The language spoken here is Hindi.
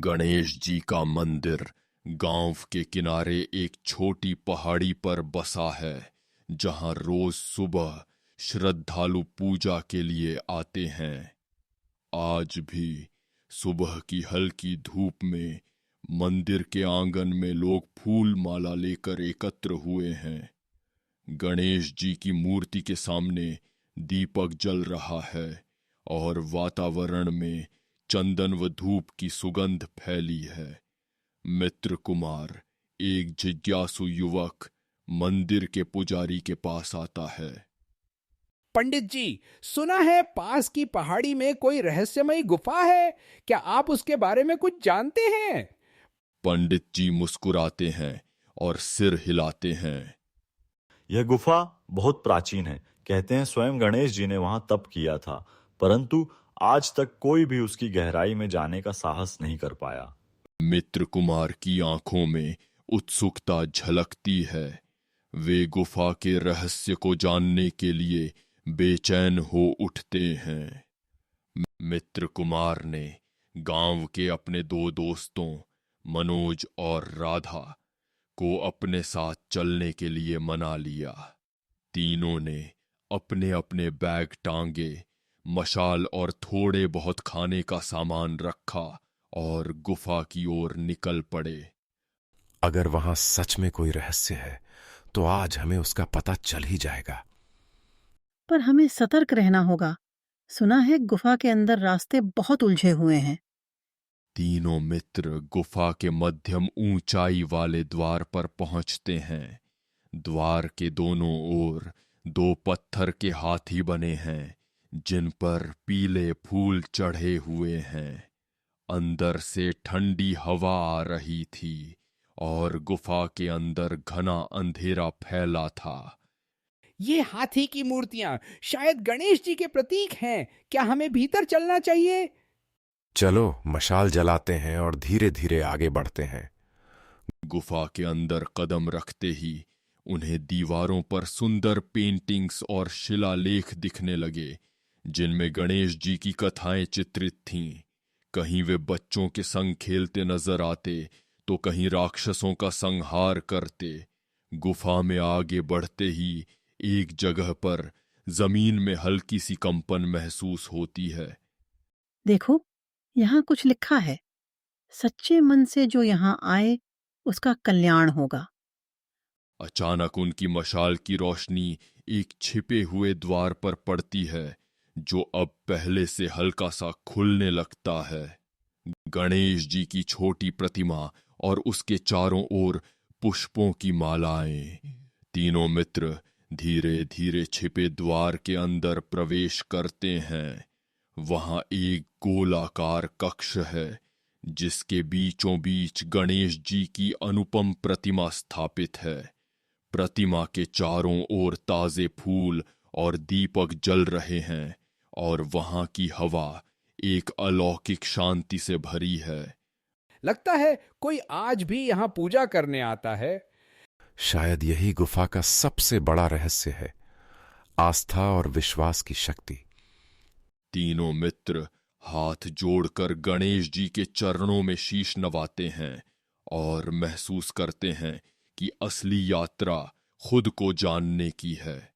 गणेश जी का मंदिर गांव के किनारे एक छोटी पहाड़ी पर बसा है, जहां रोज सुबह श्रद्धालु पूजा के लिए आते हैं। आज भी सुबह की हल्की धूप में मंदिर के आंगन में लोग फूल माला लेकर एकत्र हुए हैं। गणेश जी की मूर्ति के सामने दीपक जल रहा है और वातावरण में चंदन व धूप की सुगंध फैली है। मित्र कुमार, एक जिज्ञासु युवक, मंदिर के पुजारी के पास आता है। पंडित जी, सुना है पास की पहाड़ी में कोई रहस्यमयी गुफा है। क्या आप उसके बारे में कुछ जानते हैं? पंडित जी मुस्कुराते हैं और सिर हिलाते हैं। यह गुफा बहुत प्राचीन है। कहते हैं स्वयं गणेश जी ने वहां तप किया था, परंतु आज तक कोई भी उसकी गहराई में जाने का साहस नहीं कर पाया। मित्र कुमार की आंखों में उत्सुकता झलकती है। वे गुफा के रहस्य को जानने के लिए बेचैन हो उठते हैं। मित्र कुमार ने गांव के अपने दो दोस्तों मनोज और राधा को अपने साथ चलने के लिए मना लिया। तीनों ने अपने अपने बैग टांगे, मशाल और थोड़े बहुत खाने का सामान रखा और गुफा की ओर निकल पड़े। अगर वहां सच में कोई रहस्य है तो आज हमें उसका पता चल ही जाएगा। पर हमें सतर्क रहना होगा। सुना है गुफा के अंदर रास्ते बहुत उलझे हुए हैं। तीनों मित्र गुफा के मध्यम ऊंचाई वाले द्वार पर पहुंचते हैं। द्वार के दोनों ओर दो पत्थर के हाथी बने हैं, जिन पर पीले फूल चढ़े हुए हैं। अंदर से ठंडी हवा आ रही थी और गुफा के अंदर घना अंधेरा फैला था। ये हाथी की मूर्तियां शायद गणेश जी के प्रतीक हैं। क्या हमें भीतर चलना चाहिए? चलो मशाल जलाते हैं और धीरे धीरे आगे बढ़ते हैं। गुफा के अंदर कदम रखते ही उन्हें दीवारों पर सुंदर पेंटिंग्स और शिलालेख दिखने लगे, जिनमें गणेश जी की कथाएं चित्रित थीं। कहीं वे बच्चों के संग खेलते नजर आते तो कहीं राक्षसों का संहार करते। गुफा में आगे बढ़ते ही एक जगह पर जमीन में हल्की सी कंपन महसूस होती है। देखो, यहाँ कुछ लिखा है, सच्चे मन से जो यहाँ आए उसका कल्याण होगा। अचानक उनकी मशाल की रोशनी एक छिपे हुए द्वार पर पड़ती है, जो अब पहले से हल्का सा खुलने लगता है। गणेश जी की छोटी प्रतिमा और उसके चारों ओर पुष्पों की मालाएं। तीनों मित्र धीरे धीरे छिपे द्वार के अंदर प्रवेश करते हैं। वहां एक गोलाकार कक्ष है, जिसके बीचों बीच गणेश जी की अनुपम प्रतिमा स्थापित है। प्रतिमा के चारों ओर ताजे फूल और दीपक जल रहे हैं और वहां की हवा एक अलौकिक शांति से भरी है। लगता है कोई आज भी यहाँ पूजा करने आता है। शायद यही गुफा का सबसे बड़ा रहस्य है, आस्था और विश्वास की शक्ति। तीनों मित्र हाथ जोड़कर गणेश जी के चरणों में शीश नवाते हैं और महसूस करते हैं कि असली यात्रा खुद को जानने की है।